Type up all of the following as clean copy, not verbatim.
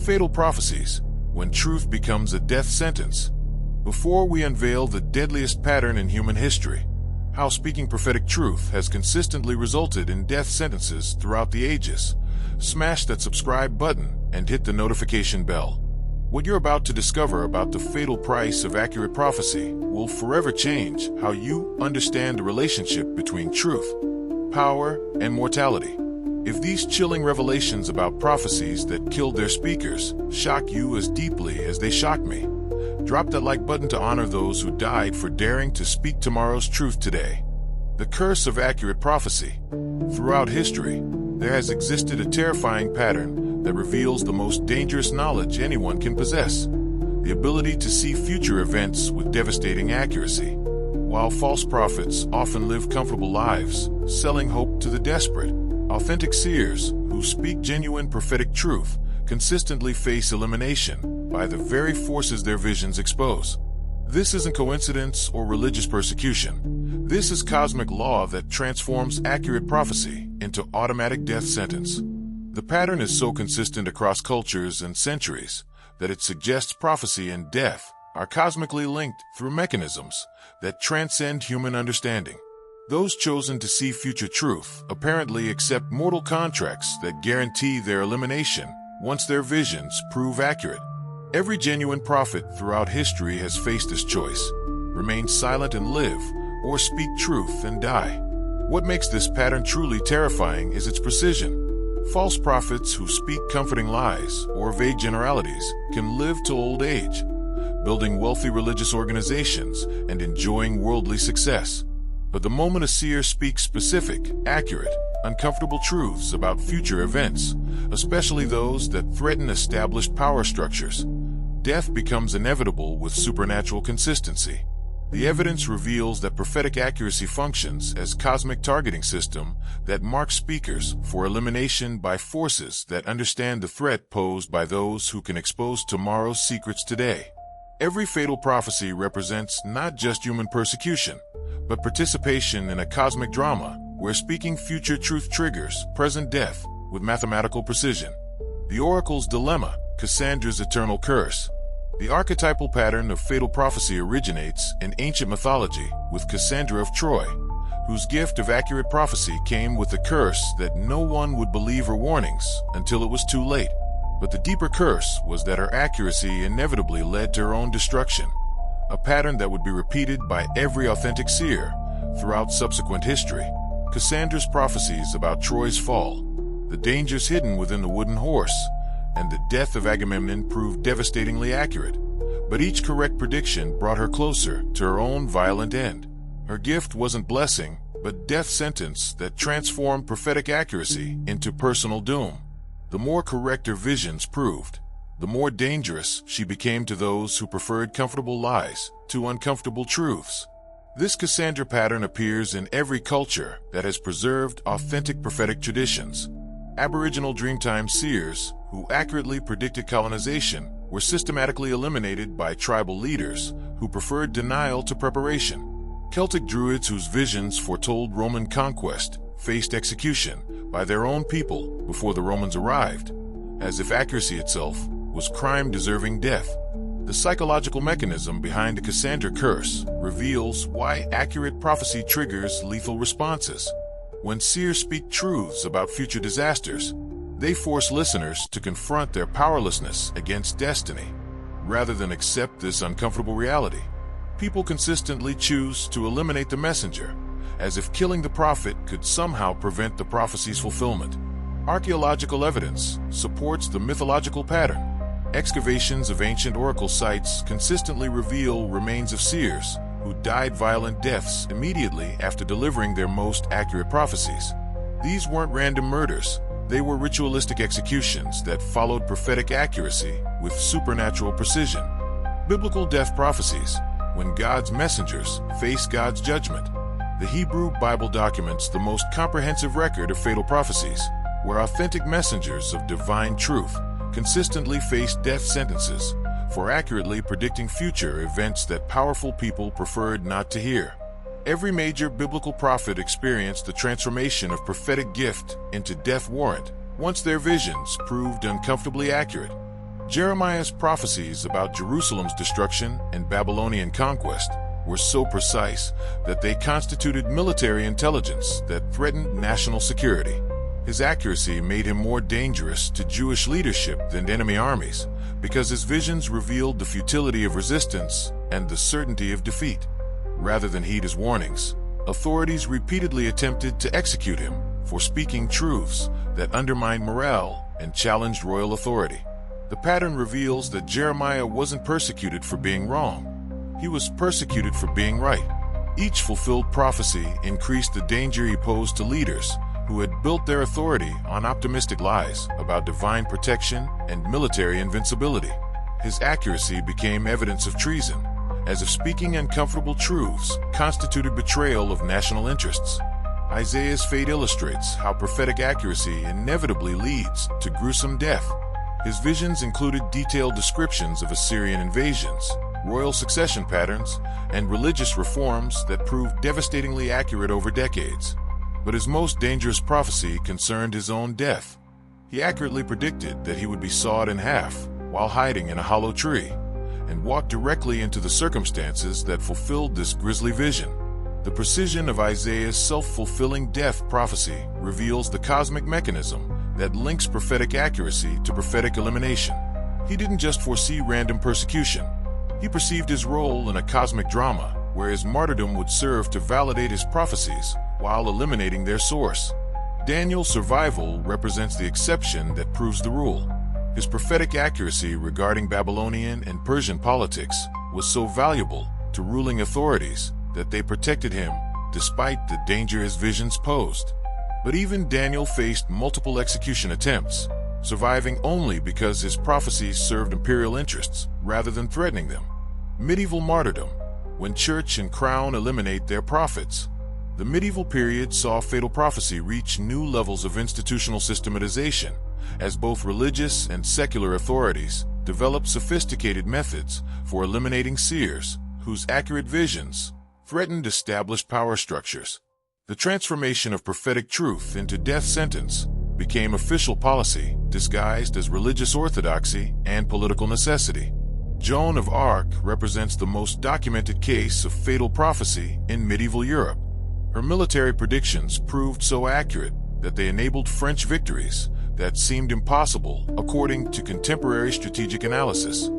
Fatal prophecies, when truth becomes a death sentence. Before we unveil the deadliest pattern in human history, how speaking prophetic truth has consistently resulted in death sentences throughout the ages, smash that subscribe button and hit the notification bell. What you're about to discover about the fatal price of accurate prophecy will forever change how you understand the relationship between truth, power, and mortality. If these chilling revelations about prophecies that killed their speakers shock you as deeply as they shocked me, drop that like button to honor those who died for daring to speak tomorrow's truth today. The curse of accurate prophecy. Throughout history, there has existed a terrifying pattern that reveals the most dangerous knowledge anyone can possess: the ability to see future events with devastating accuracy. While false prophets often live comfortable lives, selling hope to the desperate, authentic seers who speak genuine prophetic truth consistently face elimination by the very forces their visions expose. This isn't coincidence or religious persecution. This is cosmic law that transforms accurate prophecy into automatic death sentence. The pattern is so consistent across cultures and centuries that it suggests prophecy and death are cosmically linked through mechanisms that transcend human understanding. Those chosen to see future truth apparently accept mortal contracts that guarantee their elimination once their visions prove accurate. Every genuine prophet throughout history has faced this choice: remain silent and live, or speak truth and die. What makes this pattern truly terrifying is its precision. False prophets who speak comforting lies or vague generalities can live to old age, building wealthy religious organizations and enjoying worldly success. But the moment a seer speaks specific, accurate, uncomfortable truths about future events, especially those that threaten established power structures, death becomes inevitable with supernatural consistency. The evidence reveals that prophetic accuracy functions as a cosmic targeting system that marks speakers for elimination by forces that understand the threat posed by those who can expose tomorrow's secrets today. Every fatal prophecy represents not just human persecution, but participation in a cosmic drama where speaking future truth triggers present death with mathematical precision. The Oracle's Dilemma, Cassandra's Eternal Curse. The archetypal pattern of fatal prophecy originates in ancient mythology with Cassandra of Troy, whose gift of accurate prophecy came with a curse that no one would believe her warnings until it was too late. But the deeper curse was that her accuracy inevitably led to her own destruction, a pattern that would be repeated by every authentic seer throughout subsequent history. Cassandra's prophecies about Troy's fall, the dangers hidden within the wooden horse, and the death of Agamemnon proved devastatingly accurate, but each correct prediction brought her closer to her own violent end. Her gift wasn't blessing, but death sentence that transformed prophetic accuracy into personal doom. The more correct her visions proved, the more dangerous she became to those who preferred comfortable lies to uncomfortable truths. This Cassandra pattern appears in every culture that has preserved authentic prophetic traditions. Aboriginal Dreamtime seers, who accurately predicted colonization, were systematically eliminated by tribal leaders who preferred denial to preparation. Celtic Druids, whose visions foretold Roman conquest, faced execution by their own people before the Romans arrived, as if accuracy itself was crime deserving death. The psychological mechanism behind the Cassandra curse reveals why accurate prophecy triggers lethal responses. When seers speak truths about future disasters, they force listeners to confront their powerlessness against destiny. Rather than accept this uncomfortable reality, people consistently choose to eliminate the messenger, as if killing the prophet could somehow prevent the prophecy's fulfillment. Archaeological evidence supports the mythological pattern. Excavations of ancient oracle sites consistently reveal remains of seers who died violent deaths immediately after delivering their most accurate prophecies. These weren't random murders, they were ritualistic executions that followed prophetic accuracy with supernatural precision. Biblical death prophecies, when God's messengers face God's judgment. The Hebrew Bible documents the most comprehensive record of fatal prophecies, where authentic messengers of divine truth consistently face death sentences for accurately predicting future events that powerful people preferred not to hear. Every major biblical prophet experienced the transformation of prophetic gift into death warrant once their visions proved uncomfortably accurate. Jeremiah's prophecies about Jerusalem's destruction and Babylonian conquest were so precise that they constituted military intelligence that threatened national security. His accuracy made him more dangerous to Jewish leadership than enemy armies, because his visions revealed the futility of resistance and the certainty of defeat. Rather than heed his warnings, authorities repeatedly attempted to execute him for speaking truths that undermined morale and challenged royal authority. The pattern reveals that Jeremiah wasn't persecuted for being wrong. He was persecuted for being right. Each fulfilled prophecy increased the danger he posed to leaders who had built their authority on optimistic lies about divine protection and military invincibility. His accuracy became evidence of treason, as if speaking uncomfortable truths constituted betrayal of national interests. Isaiah's fate illustrates how prophetic accuracy inevitably leads to gruesome death. His visions included detailed descriptions of Assyrian invasions, royal succession patterns, and religious reforms that proved devastatingly accurate over decades. But his most dangerous prophecy concerned his own death. He accurately predicted that he would be sawed in half while hiding in a hollow tree, and walked directly into the circumstances that fulfilled this grisly vision. The precision of Isaiah's self-fulfilling death prophecy reveals the cosmic mechanism that links prophetic accuracy to prophetic elimination. He didn't just foresee random persecution. He perceived his role in a cosmic drama where his martyrdom would serve to validate his prophecies while eliminating their source. Daniel's survival represents the exception that proves the rule. His prophetic accuracy regarding Babylonian and Persian politics was so valuable to ruling authorities that they protected him despite the danger his visions posed. But even Daniel faced multiple execution attempts, surviving only because his prophecies served imperial interests rather than threatening them. Medieval martyrdom, when church and crown eliminate their prophets. The medieval period saw fatal prophecy reach new levels of institutional systematization, as both religious and secular authorities developed sophisticated methods for eliminating seers, whose accurate visions threatened established power structures. The transformation of prophetic truth into death sentence became official policy disguised as religious orthodoxy and political necessity. Joan of Arc represents the most documented case of fatal prophecy in medieval Europe. Her military predictions proved so accurate that they enabled French victories that seemed impossible according to contemporary strategic analysis.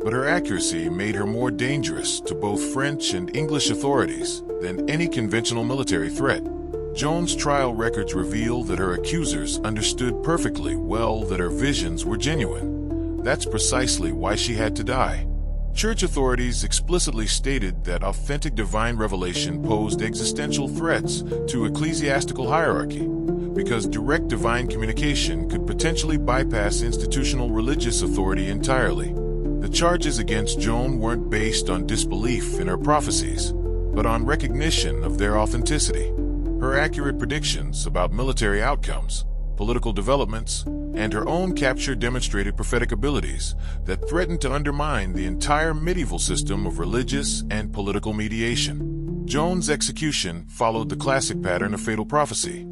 But her accuracy made her more dangerous to both French and English authorities than any conventional military threat. Joan's trial records reveal that her accusers understood perfectly well that her visions were genuine. That's precisely why she had to die. Church authorities explicitly stated that authentic divine revelation posed existential threats to ecclesiastical hierarchy, because direct divine communication could potentially bypass institutional religious authority entirely. The charges against Joan weren't based on disbelief in her prophecies, but on recognition of their authenticity. Her accurate predictions about military outcomes, political developments, and her own capture demonstrated prophetic abilities that threatened to undermine the entire medieval system of religious and political mediation. Joan's execution followed the classic pattern of fatal prophecy.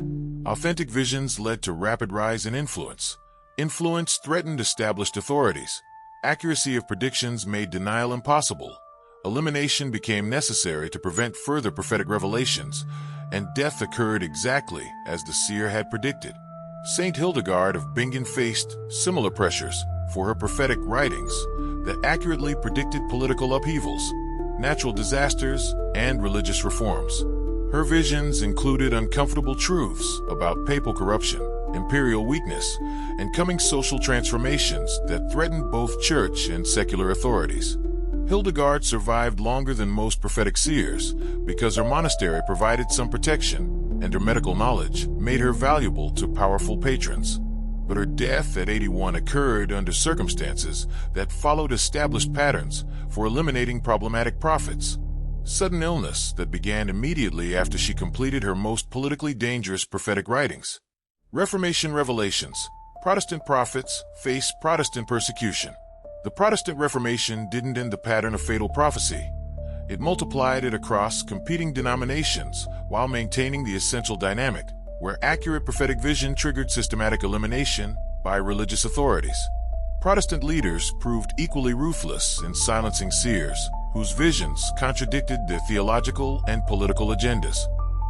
Authentic visions led to rapid rise in influence. Influence threatened established authorities. Accuracy of predictions made denial impossible. Elimination became necessary to prevent further prophetic revelations, and death occurred exactly as the seer had predicted. Saint Hildegard of Bingen faced similar pressures for her prophetic writings that accurately predicted political upheavals, natural disasters, and religious reforms. Her visions included uncomfortable truths about papal corruption, imperial weakness, and coming social transformations that threatened both church and secular authorities. Hildegard survived longer than most prophetic seers because her monastery provided some protection, and her medical knowledge made her valuable to powerful patrons. But her death at 81 occurred under circumstances that followed established patterns for eliminating problematic prophets. Sudden illness that began immediately after she completed her most politically dangerous prophetic writings. Reformation revelations. Protestant prophets face Protestant persecution. The Protestant Reformation didn't end the pattern of fatal prophecy. It multiplied it across competing denominations while maintaining the essential dynamic, where accurate prophetic vision triggered systematic elimination by religious authorities. Protestant leaders proved equally ruthless in silencing seers, whose visions contradicted their theological and political agendas.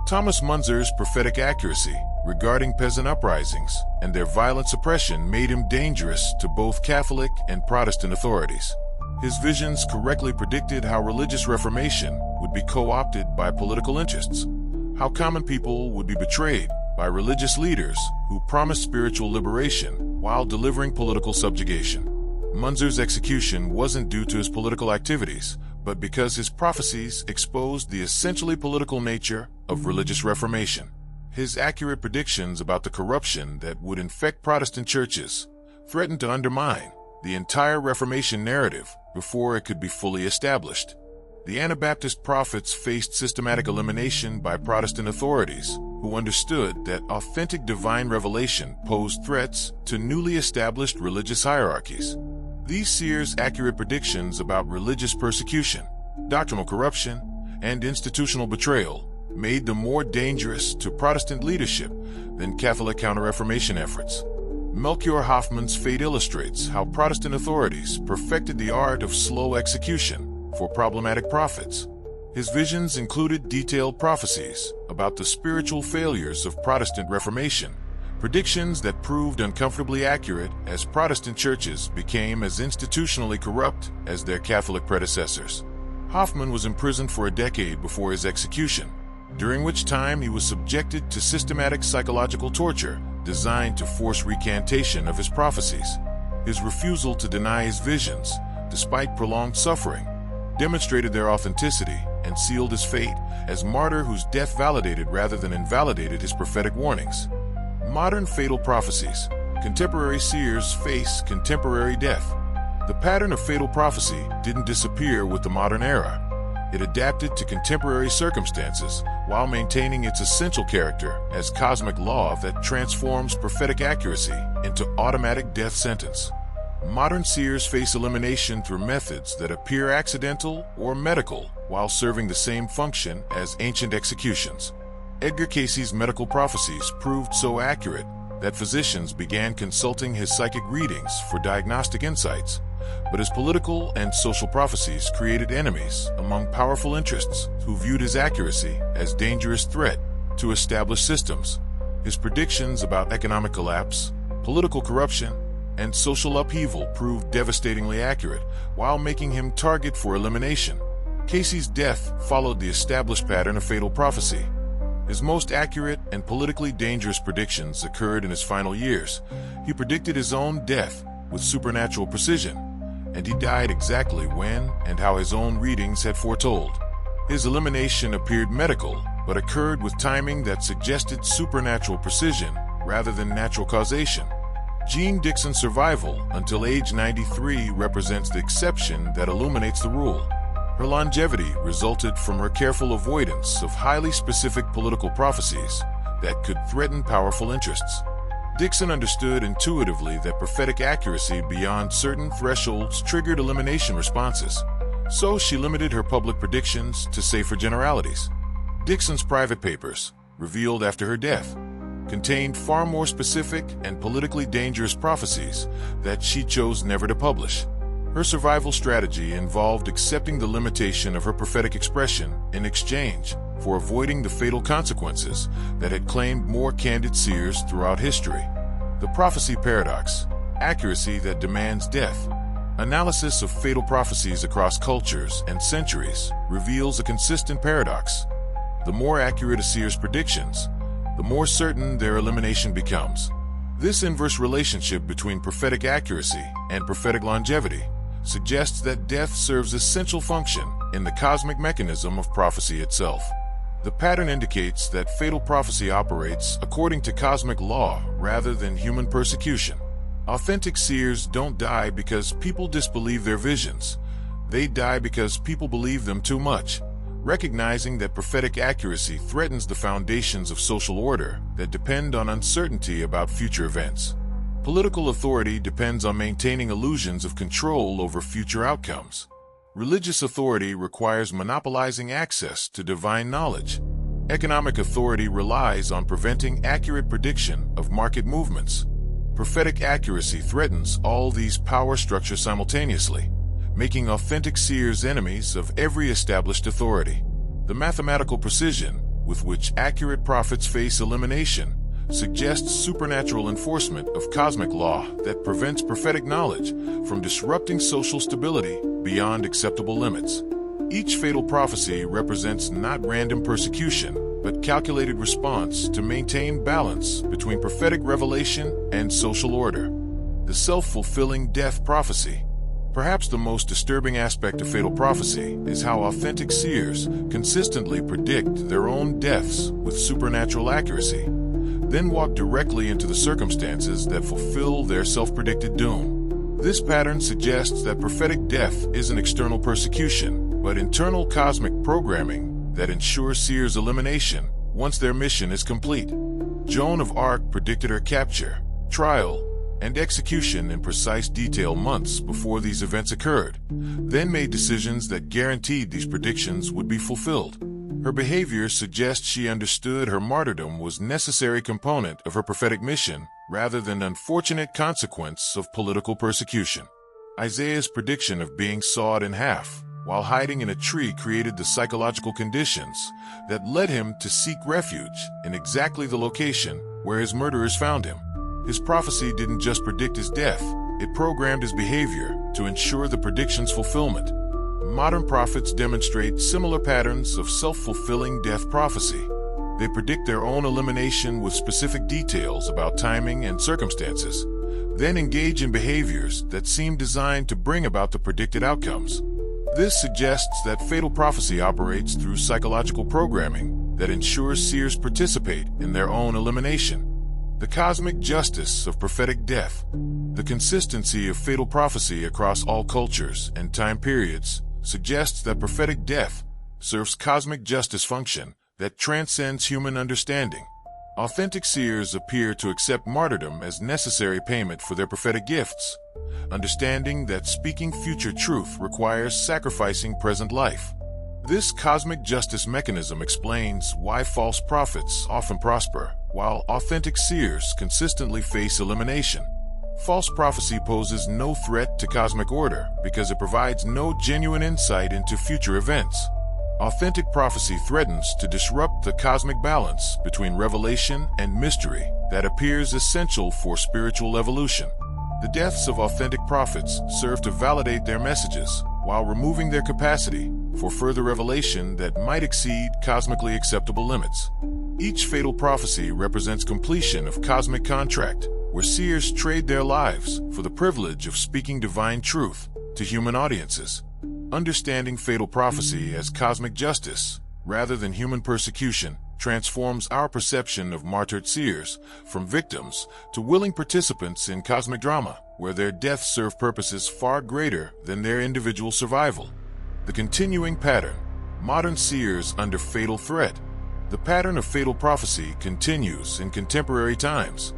Thomas Munzer's prophetic accuracy regarding peasant uprisings and their violent suppression made him dangerous to both Catholic and Protestant authorities. His visions correctly predicted how religious reformation would be co-opted by political interests, how common people would be betrayed by religious leaders who promised spiritual liberation while delivering political subjugation. Munzer's execution wasn't due to his political activities, but because his prophecies exposed the essentially political nature of religious reformation. His accurate predictions about the corruption that would infect Protestant churches threatened to undermine the entire Reformation narrative before it could be fully established. The Anabaptist prophets faced systematic elimination by Protestant authorities who understood that authentic divine revelation posed threats to newly established religious hierarchies. These seers' accurate predictions about religious persecution, doctrinal corruption, and institutional betrayal made them more dangerous to Protestant leadership than Catholic counter-Reformation efforts. Melchior Hoffman's fate illustrates how Protestant authorities perfected the art of slow execution for problematic prophets. His visions included detailed prophecies about the spiritual failures of Protestant Reformation, predictions that proved uncomfortably accurate as Protestant churches became as institutionally corrupt as their Catholic predecessors. Hoffman was imprisoned for a decade before his execution, during which time he was subjected to systematic psychological torture designed to force recantation of his prophecies. His refusal to deny his visions, despite prolonged suffering, demonstrated their authenticity and sealed his fate as martyr whose death validated rather than invalidated his prophetic warnings. Modern fatal prophecies. Contemporary seers face contemporary death. The pattern of fatal prophecy didn't disappear with the modern era. It adapted to contemporary circumstances while maintaining its essential character as cosmic law that transforms prophetic accuracy into automatic death sentence. Modern seers face elimination through methods that appear accidental or medical while serving the same function as ancient executions. Edgar Cayce's medical prophecies proved so accurate that physicians began consulting his psychic readings for diagnostic insights, but his political and social prophecies created enemies among powerful interests who viewed his accuracy as a dangerous threat to established systems. His predictions about economic collapse, political corruption, and social upheaval proved devastatingly accurate, while making him target for elimination. Cayce's death followed the established pattern of fatal prophecy. His most accurate and politically dangerous predictions occurred in his final years. He predicted his own death with supernatural precision, and he died exactly when and how his own readings had foretold. His elimination appeared medical, but occurred with timing that suggested supernatural precision rather than natural causation. Jean Dixon's survival until age 93 represents the exception that illuminates the rule. Her longevity resulted from her careful avoidance of highly specific political prophecies that could threaten powerful interests. Dixon understood intuitively that prophetic accuracy beyond certain thresholds triggered elimination responses, so she limited her public predictions to safer generalities. Dixon's private papers, revealed after her death, contained far more specific and politically dangerous prophecies that she chose never to publish. Her survival strategy involved accepting the limitation of her prophetic expression in exchange for avoiding the fatal consequences that had claimed more candid seers throughout history. The prophecy paradox, accuracy that demands death. Analysis of fatal prophecies across cultures and centuries reveals a consistent paradox. The more accurate a seer's predictions, the more certain their elimination becomes. This inverse relationship between prophetic accuracy and prophetic longevity suggests that death serves an essential function in the cosmic mechanism of prophecy itself. The pattern indicates that fatal prophecy operates according to cosmic law rather than human persecution. Authentic seers don't die because people disbelieve their visions. They die because people believe them too much, recognizing that prophetic accuracy threatens the foundations of social order that depend on uncertainty about future events. Political authority depends on maintaining illusions of control over future outcomes. Religious authority requires monopolizing access to divine knowledge. Economic authority relies on preventing accurate prediction of market movements. prophetic accuracy threatens all these power structures simultaneously, making authentic seers enemies of every established authority. The mathematical precision with which accurate prophets face elimination suggests supernatural enforcement of cosmic law that prevents prophetic knowledge from disrupting social stability beyond acceptable limits. Each fatal prophecy represents not random persecution, but calculated response to maintain balance between prophetic revelation and social order. The self-fulfilling death prophecy. Perhaps the most disturbing aspect of fatal prophecy is how authentic seers consistently predict their own deaths with supernatural accuracy, then walk directly into the circumstances that fulfill their self-predicted doom. This pattern suggests that prophetic death isn't external persecution, but internal cosmic programming that ensures seers' elimination once their mission is complete. Joan of Arc predicted her capture, trial, and execution in precise detail months before these events occurred, then made decisions that guaranteed these predictions would be fulfilled. Her behavior suggests she understood her martyrdom was a necessary component of her prophetic mission rather than an unfortunate consequence of political persecution. Isaiah's prediction of being sawed in half while hiding in a tree created the psychological conditions that led him to seek refuge in exactly the location where his murderers found him. His prophecy didn't just predict his death, it programmed his behavior to ensure the prediction's fulfillment. Modern prophets demonstrate similar patterns of self-fulfilling death prophecy. They predict their own elimination with specific details about timing and circumstances, then engage in behaviors that seem designed to bring about the predicted outcomes. This suggests that fatal prophecy operates through psychological programming that ensures seers participate in their own elimination. The cosmic justice of prophetic death. The consistency of fatal prophecy across all cultures and time periods suggests that prophetic death serves cosmic justice function that transcends human understanding. Authentic seers appear to accept martyrdom as necessary payment for their prophetic gifts, understanding that speaking future truth requires sacrificing present life. This cosmic justice mechanism explains why false prophets often prosper, while authentic seers consistently face elimination. False prophecy poses no threat to cosmic order because it provides no genuine insight into future events. Authentic prophecy threatens to disrupt the cosmic balance between revelation and mystery that appears essential for spiritual evolution. The deaths of authentic prophets serve to validate their messages while removing their capacity for further revelation that might exceed cosmically acceptable limits. Each fatal prophecy represents completion of cosmic contract, where seers trade their lives for the privilege of speaking divine truth to human audiences. Understanding fatal prophecy as cosmic justice, rather than human persecution, transforms our perception of martyred seers from victims to willing participants in cosmic drama, where their deaths serve purposes far greater than their individual survival. The continuing pattern. Modern seers under fatal threat. The pattern of fatal prophecy continues in contemporary times,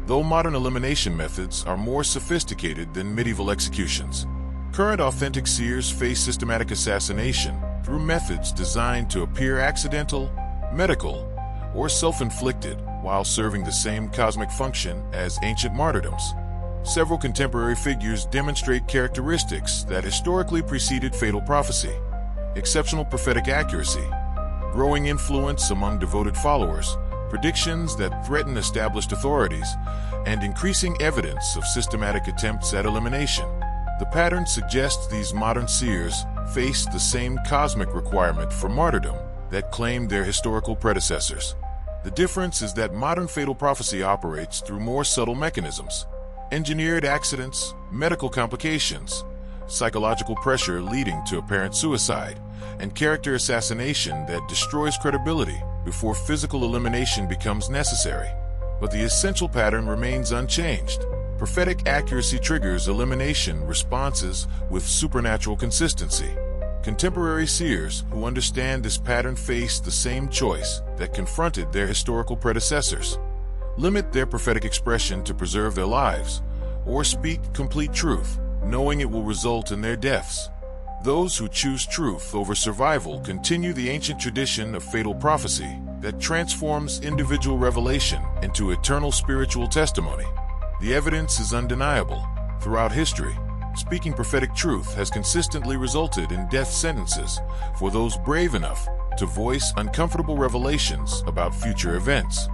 though modern elimination methods are more sophisticated than medieval executions. Current authentic seers face systematic assassination through methods designed to appear accidental, medical, or self-inflicted while serving the same cosmic function as ancient martyrdoms. Several contemporary figures demonstrate characteristics that historically preceded fatal prophecy: exceptional prophetic accuracy, growing influence among devoted followers, predictions that threaten established authorities, and increasing evidence of systematic attempts at elimination. The pattern suggests these modern seers face the same cosmic requirement for martyrdom that claimed their historical predecessors. The difference is that modern fatal prophecy operates through more subtle mechanisms: engineered accidents, medical complications, psychological pressure leading to apparent suicide, and character assassination that destroys credibility before physical elimination becomes necessary. But the essential pattern remains unchanged. Prophetic accuracy triggers elimination responses with supernatural consistency. Contemporary seers who understand this pattern face the same choice that confronted their historical predecessors: limit their prophetic expression to preserve their lives, or speak complete truth, knowing it will result in their deaths. Those who choose truth over survival continue the ancient tradition of fatal prophecy that transforms individual revelation into eternal spiritual testimony. The evidence is undeniable. Throughout history, speaking prophetic truth has consistently resulted in death sentences for those brave enough to voice uncomfortable revelations about future events.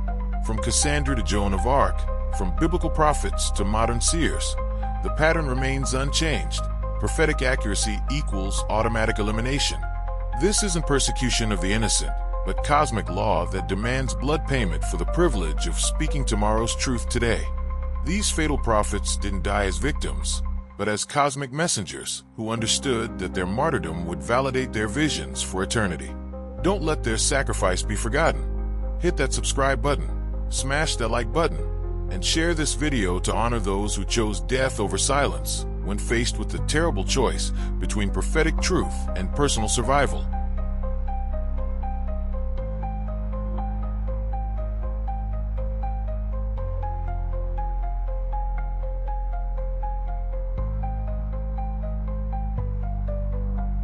From Cassandra to Joan of Arc, from biblical prophets to modern seers, the pattern remains unchanged. Prophetic accuracy equals automatic elimination. This isn't persecution of the innocent, but cosmic law that demands blood payment for the privilege of speaking tomorrow's truth today. These fatal prophets didn't die as victims, but as cosmic messengers who understood that their martyrdom would validate their visions for eternity. Don't let their sacrifice be forgotten. Hit that subscribe button, smash that like button, and share this video to honor those who chose death over silence when faced with the terrible choice between prophetic truth and personal survival.